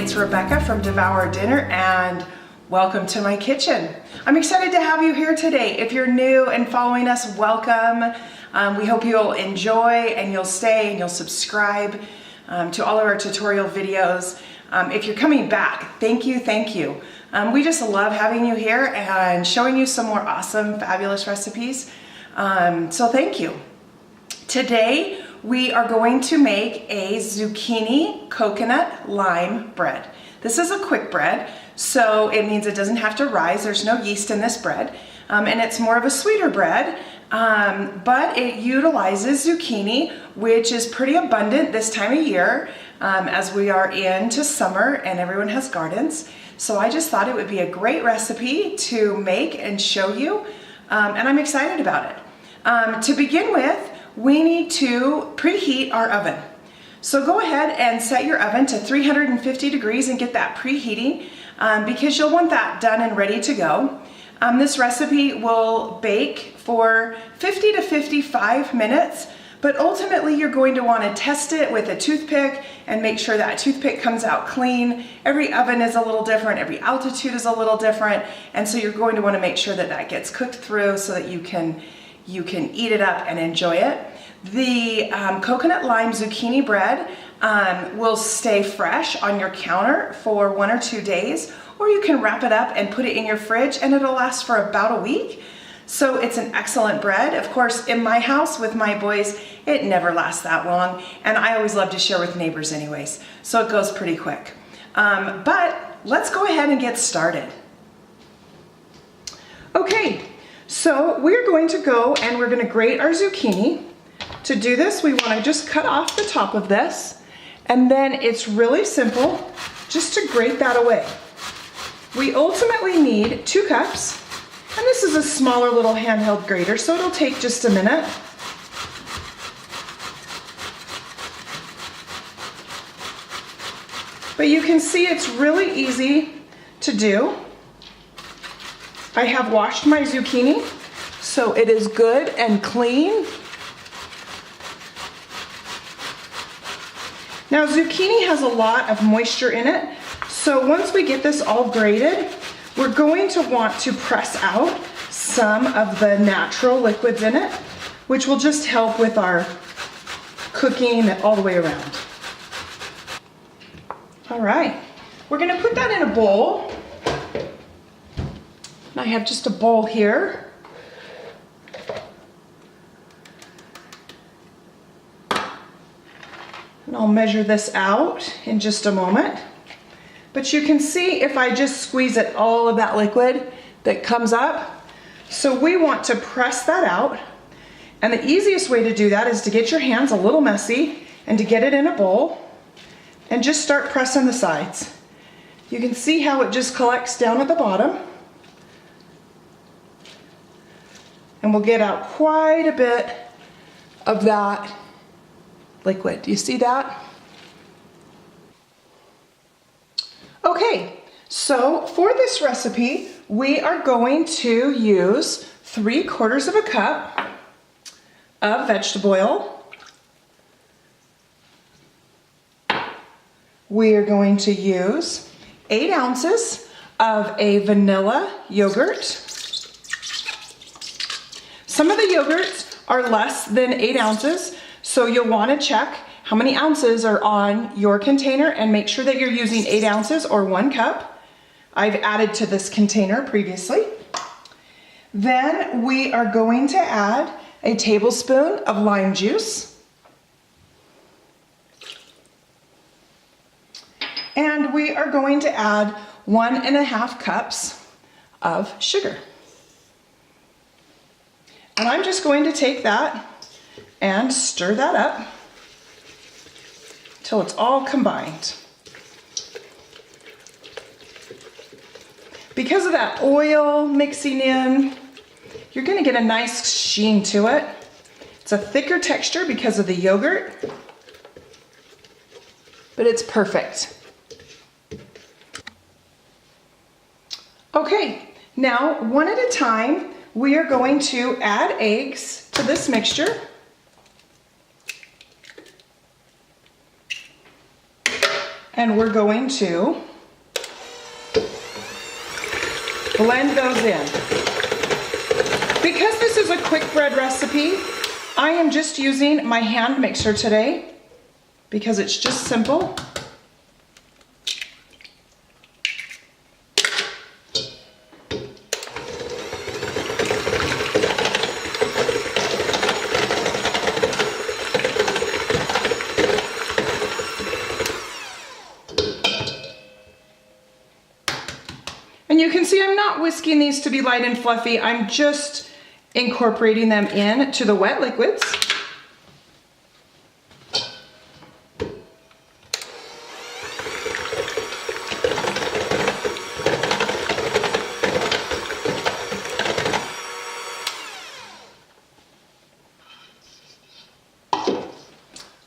it's Rebecca from Devour Dinner, and welcome to my kitchen. I'm excited to have you here today. If you're new and following us, welcome. We hope you'll enjoy and you'll stay and you'll subscribe to all of our tutorial videos. If you're coming back, thank you, thank you. We just love having you here and showing you some more awesome, fabulous recipes. So thank you. Today, we are going to make a zucchini coconut lime bread. This is a quick bread, so it means it doesn't have to rise. There's no yeast in this bread, and it's more of a sweeter bread, but it utilizes zucchini, which is pretty abundant this time of year, as we are into summer and everyone has gardens. So I just thought it would be a great recipe to make and show you, and I'm excited about it. To begin with, we need to preheat our oven. So go ahead and set your oven to 350 degrees and get that preheating because you'll want that done and ready to go. This recipe will bake for 50 to 55 minutes, but ultimately you're going to want to test it with a toothpick and make sure that toothpick comes out clean. Every oven is a little different, every altitude is a little different, and so you're going to want to make sure that that gets cooked through so that you can eat it up and enjoy it. The coconut lime zucchini bread will stay fresh on your counter for 1 or 2 days, or you can wrap it up and put it in your fridge and it'll last for about a week. So it's an excellent bread. Of course, in my house with my boys, it never lasts that long, and I always love to share with neighbors anyways, so it goes pretty quick. But let's go ahead and get started. Okay. So we're going to go and we're going to grate our zucchini. To do this, we want to just cut off the top of this, and then it's really simple just to grate that away. We ultimately need 2 cups, and this is a smaller little handheld grater, so it'll take just a minute. But you can see it's really easy to do. I have washed my zucchini, so it is good and clean. Now, zucchini has a lot of moisture in it, so once we get this all grated, we're going to want to press out some of the natural liquids in it, which will just help with our cooking all the way around. All right, we're gonna put that in a bowl. I have just a bowl here. And I'll measure this out in just a moment. But you can see if I just squeeze it, all of that liquid that comes up. So we want to press that out. And the easiest way to do that is to get your hands a little messy and to get it in a bowl and just start pressing the sides. You can see how it just collects down at the bottom. And we'll get out quite a bit of that liquid. Do you see that? Okay, so for this recipe, we are going to use 3/4 of a cup of vegetable oil. We are going to use 8 ounces of a vanilla yogurt. Some of the yogurts are less than 8 ounces, so you'll want to check how many ounces are on your container and make sure that you're using 8 ounces or 1 cup. I've added to this container previously. Then we are going to add a tablespoon of lime juice. And we are going to add 1.5 cups of sugar. And I'm just going to take that and stir that up till it's all combined. Because of that oil mixing in, you're going to get a nice sheen to it. It's a thicker texture because of the yogurt, but it's perfect. Okay, now one at a time, we are going to add eggs to this mixture. And we're going to blend those in. Because this is a quick bread recipe, I am just using my hand mixer today because it's just simple. And you can see I'm not whisking these to be light and fluffy. I'm just incorporating them in to the wet liquids.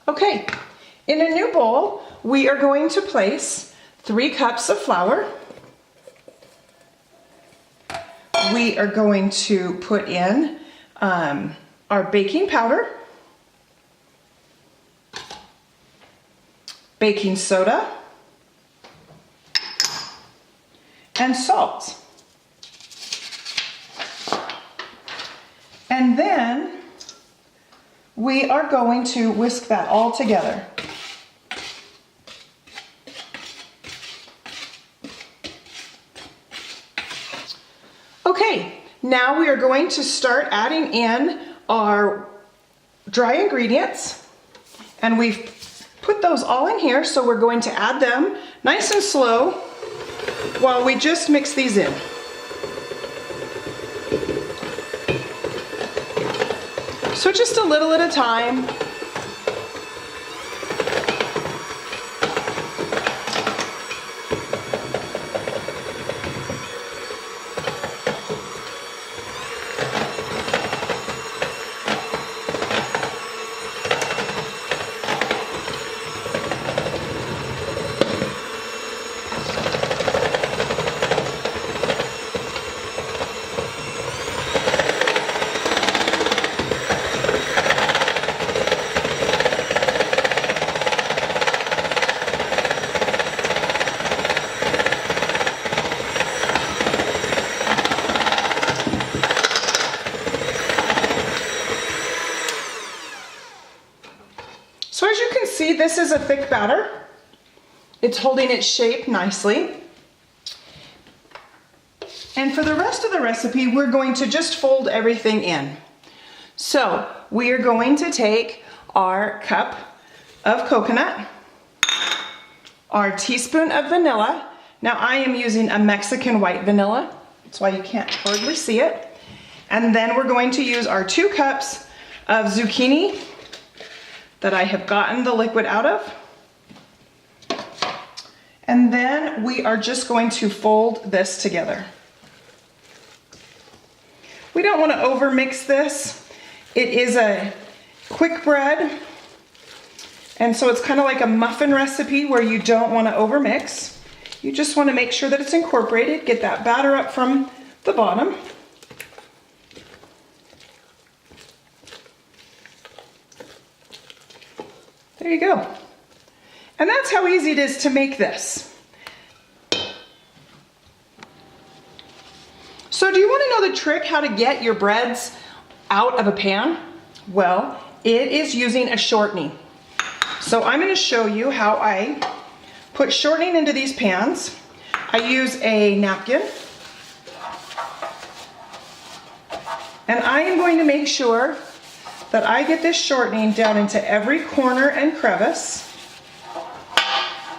Okay, in a new bowl, we are going to place 3 cups of flour. We are going to put in our baking powder, baking soda, and salt. And then we are going to whisk that all together. Okay, now we are going to start adding in our dry ingredients, and we've put those all in here, so we're going to add them nice and slow while we just mix these in. So just a little at a time. So as you can see, this is a thick batter. It's holding its shape nicely. And for the rest of the recipe, we're going to just fold everything in. So we are going to take our cup of coconut, our teaspoon of vanilla. Now I am using a Mexican white vanilla. That's why you can't hardly see it. And then we're going to use our 2 cups of zucchini that I have gotten the liquid out of. And then we are just going to fold this together. We don't want to over mix this. It is a quick bread, and so it's kind of like a muffin recipe where you don't want to over mix. You just want to make sure that it's incorporated, get that batter up from the bottom. There you go. And that's how easy it is to make this. So do you want to know the trick how to get your breads out of a pan? Well, it is using a shortening. So I'm going to show you how I put shortening into these pans. I use a napkin. And I am going to make sure that I get this shortening down into every corner and crevice,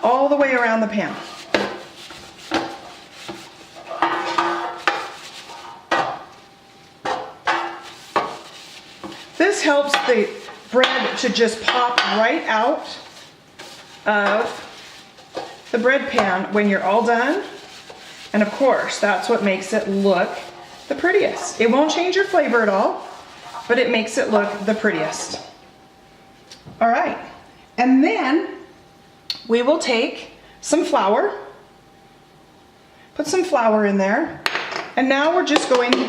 all the way around the pan. This helps the bread to just pop right out of the bread pan when you're all done. And of course, that's what makes it look the prettiest. It won't change your flavor at all, but it makes it look the prettiest. All right, and then we will take some flour, put some flour in there, and now we're just going to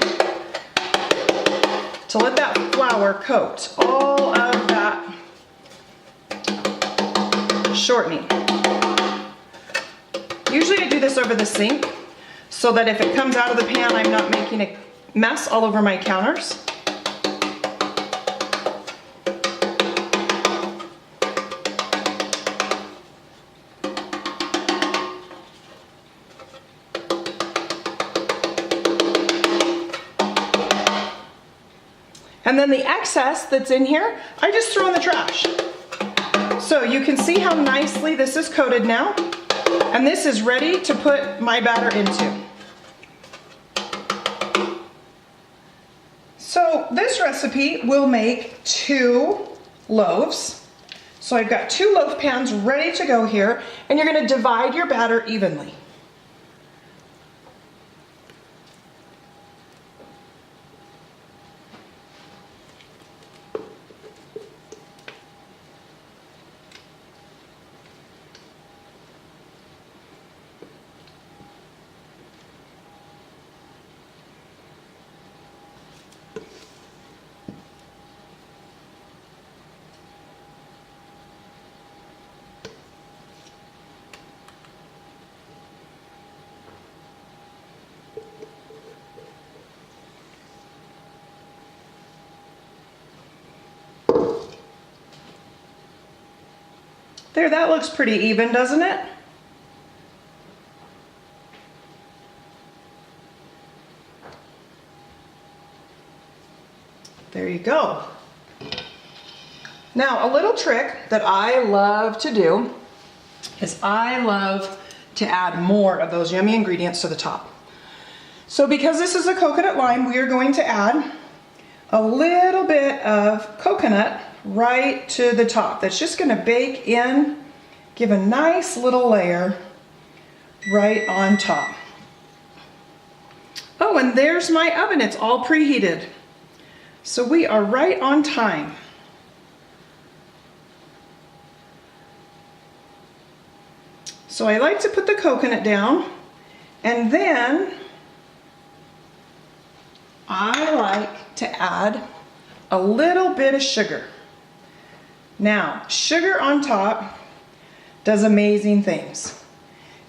let that flour coat all of that shortening. Usually I do this over the sink so that if it comes out of the pan, I'm not making a mess all over my counters. And then the excess that's in here, I just throw in the trash. So you can see how nicely this is coated now. And this is ready to put my batter into. So this recipe will make 2 loaves. So I've got 2 loaf pans ready to go here, and you're going to divide your batter evenly. There, that looks pretty even, doesn't it? There you go. Now, a little trick that I love to do is I love to add more of those yummy ingredients to the top. So because this is a coconut lime, we are going to add a little bit of coconut right to the top. That's just going to bake in, give a nice little layer right on top. Oh, and there's my oven. It's all preheated. So we are right on time. So I like to put the coconut down, and then I like to add a little bit of sugar. Now, sugar on top does amazing things.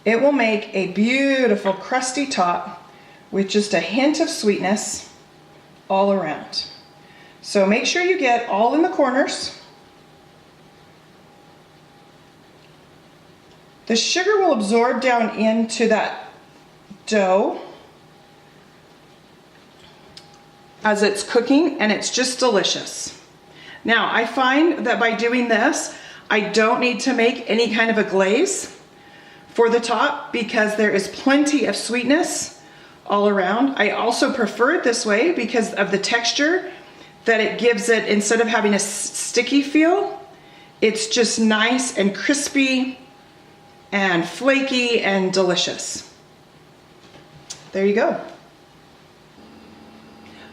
It will make a beautiful crusty top with just a hint of sweetness all around. So make sure you get all in the corners. The sugar will absorb down into that dough as it's cooking, and it's just delicious. Now, I find that by doing this, I don't need to make any kind of a glaze for the top because there is plenty of sweetness all around. I also prefer it this way because of the texture that it gives it. Instead of having a sticky feel, it's just nice and crispy and flaky and delicious. There you go.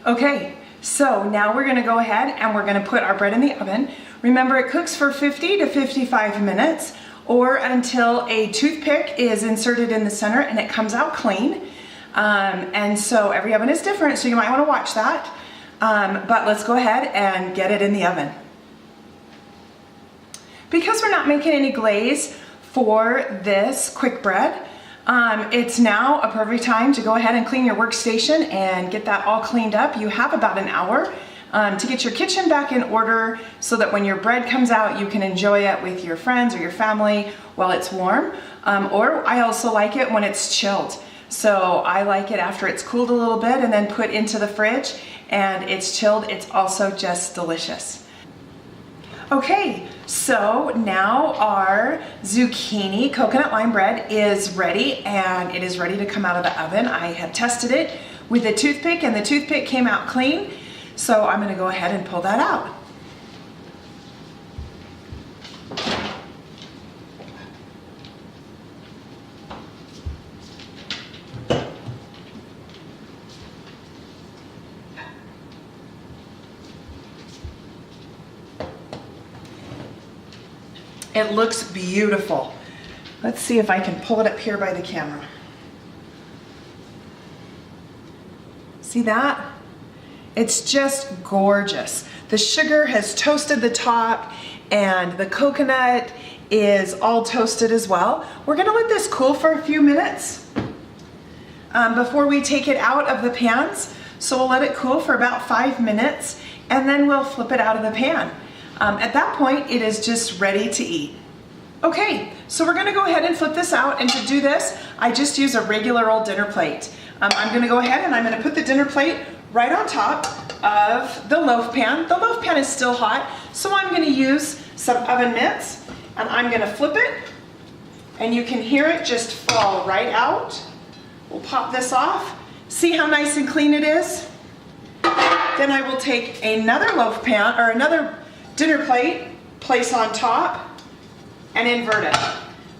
Okay, so now we're gonna go ahead and we're gonna put our bread in the oven. Remember, it cooks for 50 to 55 minutes or until a toothpick is inserted in the center and it comes out clean. And so every oven is different, so you might wanna watch that. But let's go ahead and get it in the oven. Because we're not making any glaze for this quick bread, it's now a perfect time to go ahead and clean your workstation and get that all cleaned up. You have about an hour to get your kitchen back in order so that when your bread comes out, you can enjoy it with your friends or your family while it's warm. Or I also like it when it's chilled. So I like it after it's cooled a little bit and then put into the fridge and it's chilled. It's also just delicious. Okay, so now our zucchini coconut lime bread is ready, and it is ready to come out of the oven. I have tested it with a toothpick and the toothpick came out clean. So I'm gonna go ahead and pull that out. It looks beautiful. Let's see if I can pull it up here by the camera. See that? It's just gorgeous. The sugar has toasted the top and the coconut is all toasted as well. We're gonna let this cool for a few minutes before we take it out of the pans. So we'll let it cool for about 5 minutes, and then we'll flip it out of the pan. At that point, it is just ready to eat. Okay, so we're gonna go ahead and flip this out, and to do this, I just use a regular old dinner plate. I'm gonna go ahead and I'm gonna put the dinner plate right on top of the loaf pan. The loaf pan is still hot, so I'm gonna use some oven mitts, and I'm gonna flip it, and you can hear it just fall right out. We'll pop this off. See how nice and clean it is? Then I will take another loaf pan, or another dinner plate, place on top, and invert it.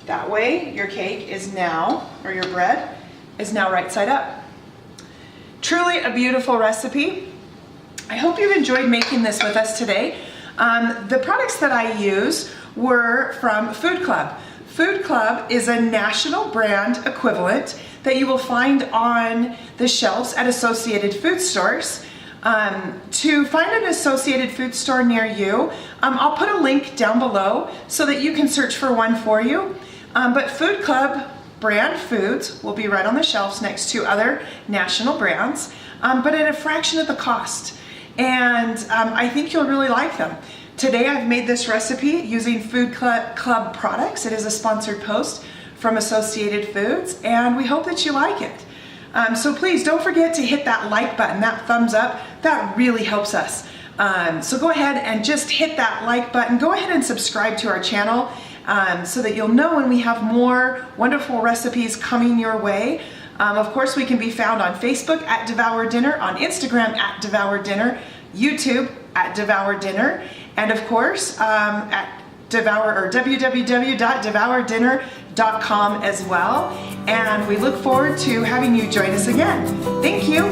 That way your cake is now, or your bread, is now right side up. Truly a beautiful recipe. I hope you've enjoyed making this with us today. The products that I use were from Food Club. Food Club is a national brand equivalent that you will find on the shelves at Associated Food Stores. To find an Associated Food store near you, I'll put a link down below so that you can search for one for you. But Food Club brand foods will be right on the shelves next to other national brands, but at a fraction of the cost. And I think you'll really like them. Today I've made this recipe using Food Club products. It is a sponsored post from Associated Foods, and we hope that you like it. So please don't forget to hit that like button, that thumbs up. That really helps us. So go ahead and just hit that like button. Go ahead and subscribe to our channel so that you'll know when we have more wonderful recipes coming your way. Of course, we can be found on Facebook at Devour Dinner, on Instagram at Devour Dinner, YouTube at Devour Dinner, and of course at Devour, or www.devourdinner.com as well. And we look forward to having you join us again. Thank you.